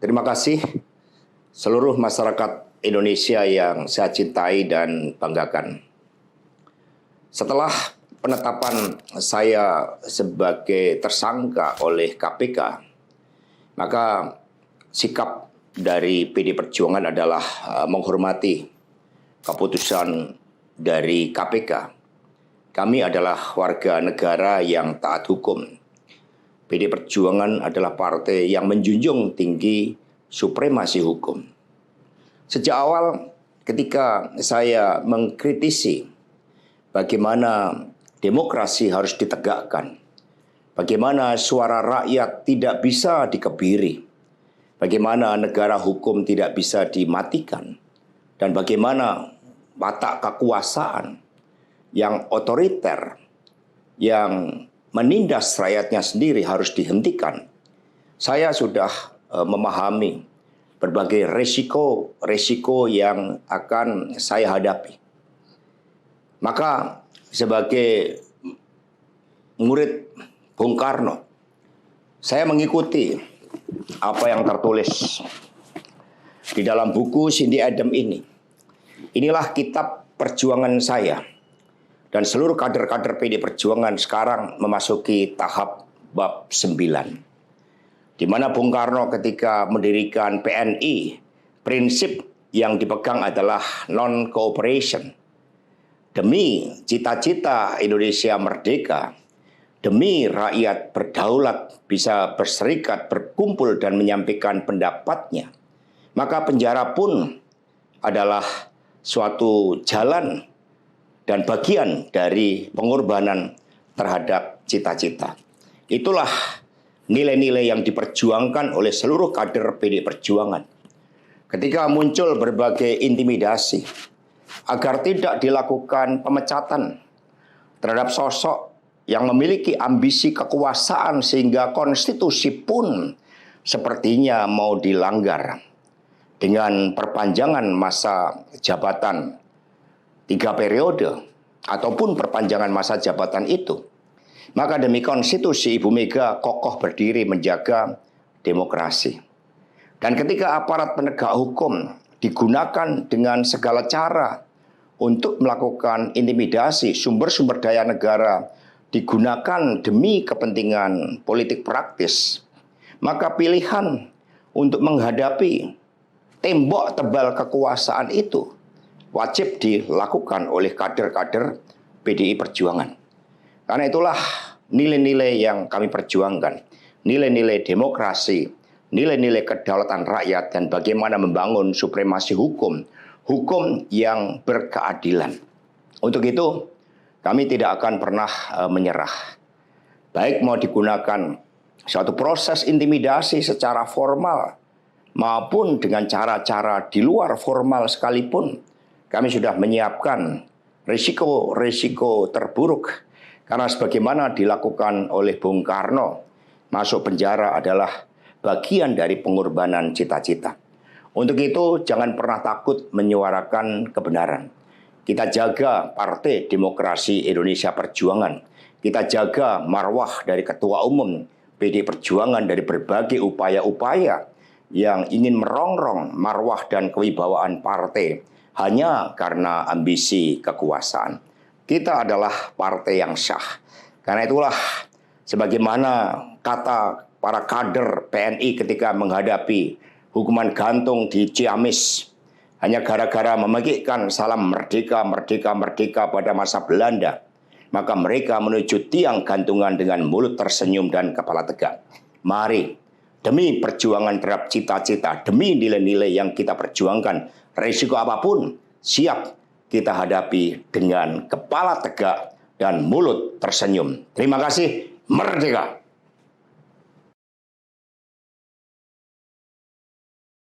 Terima kasih seluruh masyarakat Indonesia yang saya cintai dan banggakan. Setelah penetapan saya sebagai tersangka oleh KPK, maka sikap dari PD Perjuangan adalah menghormati keputusan dari KPK. Kami adalah warga negara yang taat hukum. PD Perjuangan adalah partai yang menjunjung tinggi supremasi hukum. Sejak awal ketika saya mengkritisi bagaimana demokrasi harus ditegakkan, bagaimana suara rakyat tidak bisa dikebiri, bagaimana negara hukum tidak bisa dimatikan, dan bagaimana watak kekuasaan yang otoriter, yang menindas rakyatnya sendiri harus dihentikan. Saya sudah memahami berbagai resiko yang akan saya hadapi. Maka sebagai murid Bung Karno, saya mengikuti apa yang tertulis di dalam buku Cindy Adams ini. Inilah kitab perjuangan saya. Dan seluruh kader-kader PD Perjuangan sekarang memasuki tahap bab 9. Di mana Bung Karno ketika mendirikan PNI, prinsip yang dipegang adalah non-cooperation. Demi cita-cita Indonesia merdeka, demi rakyat berdaulat bisa berserikat, berkumpul dan menyampaikan pendapatnya, maka penjara pun adalah suatu jalan dan bagian dari pengorbanan terhadap cita-cita. Itulah nilai-nilai yang diperjuangkan oleh seluruh kader PD Perjuangan. Ketika muncul berbagai intimidasi agar tidak dilakukan pemecatan terhadap sosok yang memiliki ambisi kekuasaan sehingga konstitusi pun sepertinya mau dilanggar dengan perpanjangan masa jabatan 3 periode ataupun perpanjangan masa jabatan itu, maka demi konstitusi Ibu Mega kokoh berdiri menjaga demokrasi. Dan ketika aparat penegak hukum digunakan dengan segala cara untuk melakukan intimidasi, sumber-sumber daya negara digunakan demi kepentingan politik praktis, maka pilihan untuk menghadapi tembok tebal kekuasaan itu wajib dilakukan oleh kader-kader PDI Perjuangan. Karena itulah nilai-nilai yang kami perjuangkan. Nilai-nilai demokrasi, nilai-nilai kedaulatan rakyat, dan bagaimana membangun supremasi hukum. Hukum yang berkeadilan. Untuk itu, kami tidak akan pernah menyerah. Baik mau digunakan suatu proses intimidasi secara formal, maupun dengan cara-cara di luar formal sekalipun, kami sudah menyiapkan risiko-risiko terburuk. Karena sebagaimana dilakukan oleh Bung Karno, masuk penjara adalah bagian dari pengorbanan cita-cita. Untuk itu jangan pernah takut menyuarakan kebenaran. Kita jaga Partai Demokrasi Indonesia Perjuangan. Kita jaga marwah dari Ketua Umum PD Perjuangan dari berbagai upaya-upaya yang ingin merongrong marwah dan kewibawaan partai hanya karena ambisi kekuasaan. Kita adalah partai yang sah. Karena itulah sebagaimana kata para kader PNI ketika menghadapi hukuman gantung di Ciamis hanya gara-gara memegikkan salam merdeka, merdeka, merdeka pada masa Belanda, maka mereka menuju tiang gantungan dengan mulut tersenyum dan kepala tegak. Mari, demi perjuangan terhadap cita-cita, demi nilai-nilai yang kita perjuangkan, risiko apapun siap kita hadapi dengan kepala tegak dan mulut tersenyum. Terima kasih, merdeka!